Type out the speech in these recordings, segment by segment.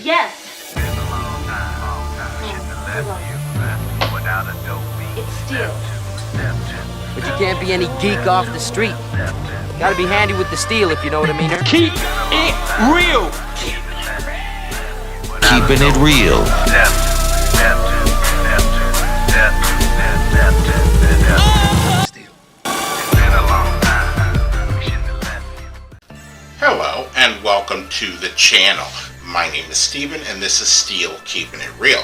Yes. It's steel. But you can't be any geek off the street. Gotta be handy with the steel, if you know what I mean. Keep it real. Keeping it real. Hello and welcome to the channel. My name is Steven and this is Steel Keeping It Real.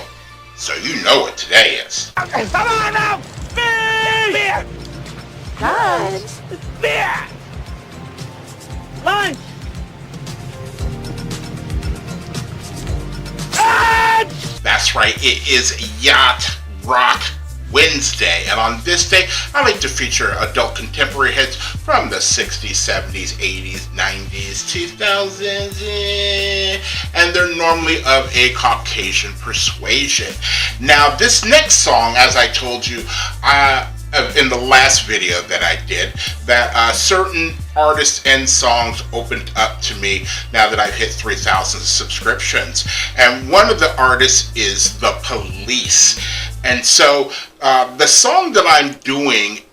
So you know what today is. Come on now! Beer! Lunch. Beer! Lunch! That's right, it is Yacht Rock Wednesday, and on this day I like to feature adult contemporary hits from the 60s, 70s, 80s, 90s, 2000s, and they're normally of a Caucasian persuasion. Now this next song, as I told you in the last video that I did, that certain artists and songs opened up to me now that I've hit 3,000 subscriptions, and one of the artists is The Police. And so the song that I'm doing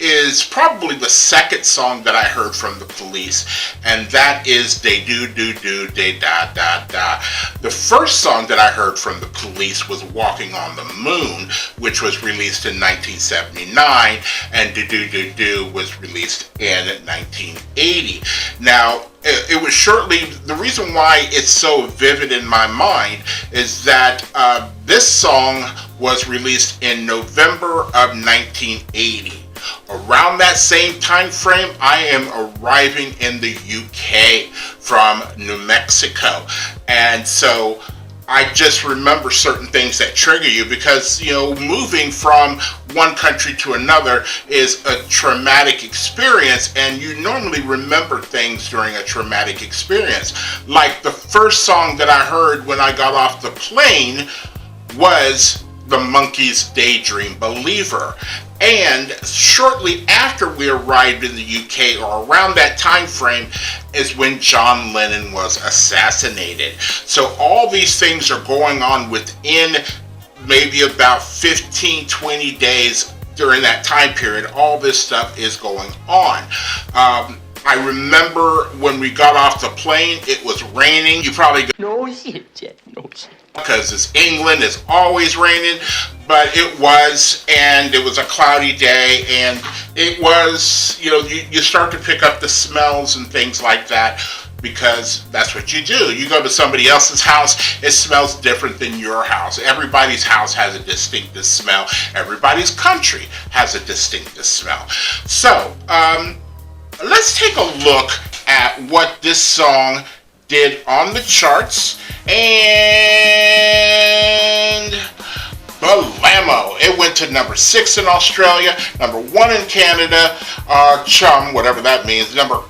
is probably the second song that I heard from The Police, and that is They Do Do Do They Da Da Da. The first song that I heard from The Police was Walking on the Moon, which was released in 1979, and Do Do Do Do was released in 1980. Now, it was shortly, the reason why it's so vivid in my mind is that this song was released in November of 1980. Around that same time frame, I am arriving in the UK from New Mexico. And so I just remember certain things that trigger you because, you know, moving from one country to another is a traumatic experience, and you normally remember things during a traumatic experience. Like the first song that I heard when I got off the plane was the Monkees' Daydream Believer. And shortly after we arrived in the UK, or around that time frame, is when John Lennon was assassinated. So all these things are going on within maybe about 15-20 days during that time period. All this stuff is going on. I remember when we got off the plane, it was raining. You probably go, No shit, Jet. No shit. because it's England, it's always raining, but it was, and it was a cloudy day, and it was, you know, you start to pick up the smells and things like that, because that's what you do. You go to somebody else's house, it smells different than your house. Everybody's house has a distinctive smell. Everybody's country has a distinctive smell. So, let's take a look at what this song did on the charts, and Blammo. It went to number 6 in Australia, number 1 in Canada, chum, whatever that means, number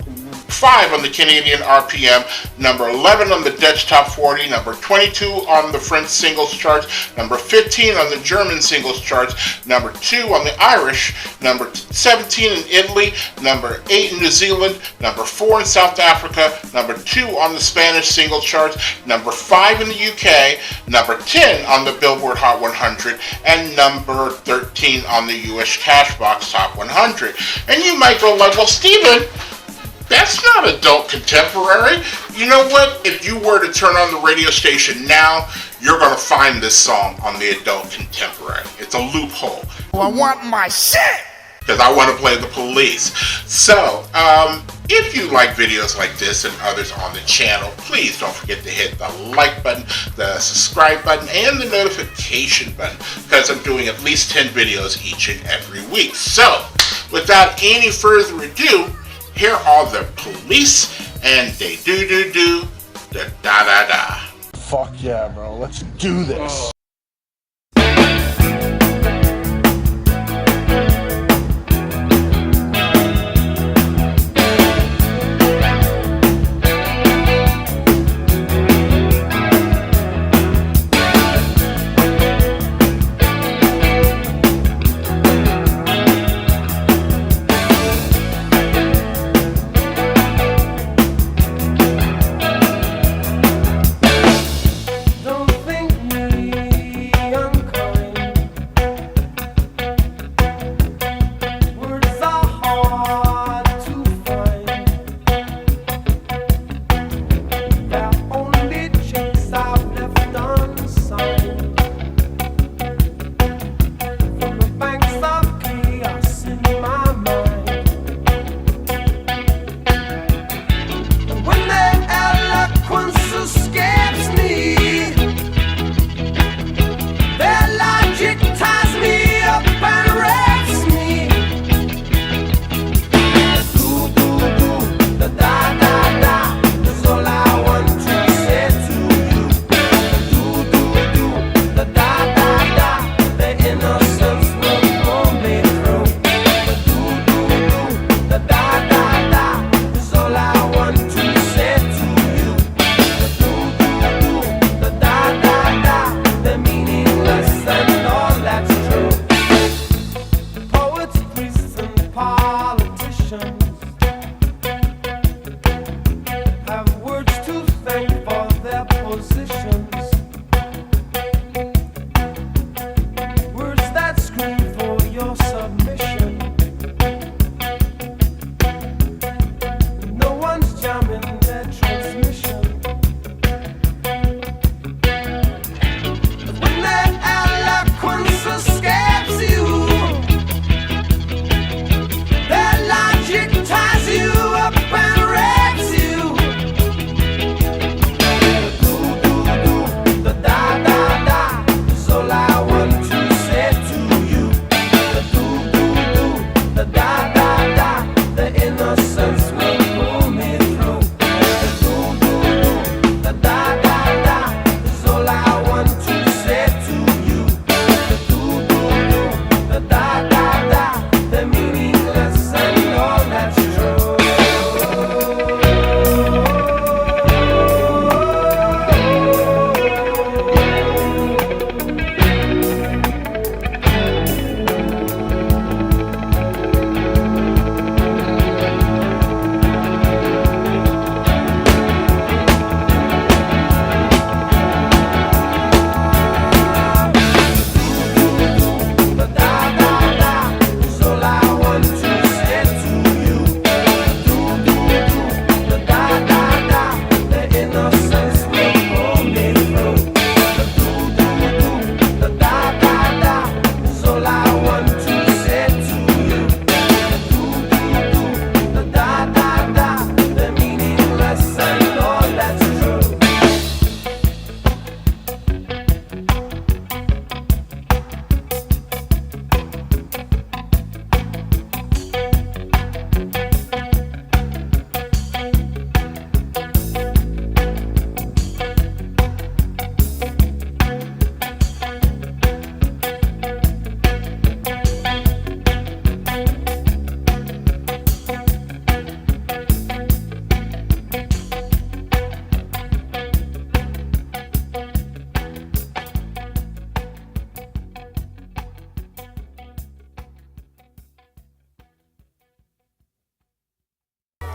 5 on the Canadian RPM, number 11 on the Dutch Top 40, number 22 on the French singles charts, number 15 on the German singles charts, number 2 on the Irish, number 17 in Italy, number 8 in New Zealand, number 4 in South Africa, number 2 on the Spanish singles charts, number 5 in the UK, number 10 on the Billboard Hot 100, and number 13 on the US Cashbox Top 100. And you might go like, well, Steven, that's not adult contemporary. You know what? If you were to turn on the radio station now, you're going to find this song on the adult contemporary. It's a loophole. I want my shit! Because I want to play The Police. So, if you like videos like this and others on the channel, please don't forget to hit the like button, the subscribe button, and the notification button, because I'm doing at least 10 videos each and every week. So, without any further ado, here are The Police, and They Do Do Do Da Da Da Da. Fuck yeah, bro. Let's do this.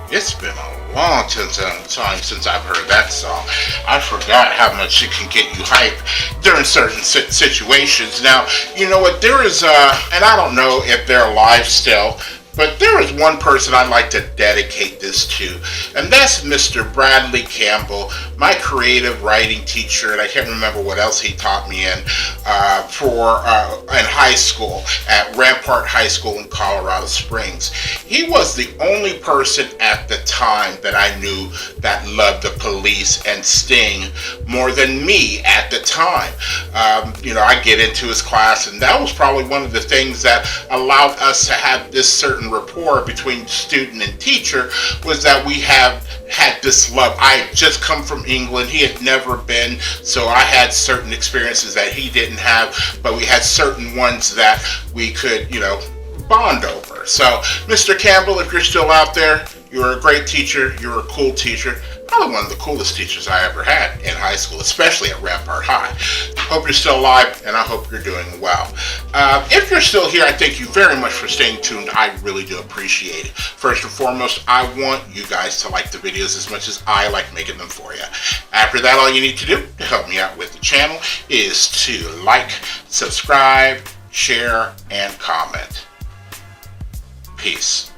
It's been a long time since I've heard that song. I forgot how much it can get you hype during certain situations. Now, you know what? There is, and I don't know if they're alive still, but there is one person I'd like to dedicate this to, and that's Mr. Bradley Campbell, my creative writing teacher, and I can't remember what else he taught me in high school at Rampart High School in Colorado Springs. He was the only person at the time that I knew that loved the Police and Sting more than me at the time. I get into his class, and that was probably one of the things that allowed us to have this certain rapport between student and teacher, was that we have had this love. I had just come from England. He had never been, so I had certain experiences that he didn't have, but we had certain ones that we could, bond over. So, Mr. Campbell, if you're still out there, you're a great teacher. You're a cool teacher. Probably one of the coolest teachers I ever had in high school, especially at Rampart High. Hope you're still alive, and I hope you're doing well. If you're still here, I thank you very much for staying tuned. I really do appreciate it. First and foremost, I want you guys to like the videos as much as I like making them for you. After that, all you need to do to help me out with the channel is to like, subscribe, share, and comment. Peace.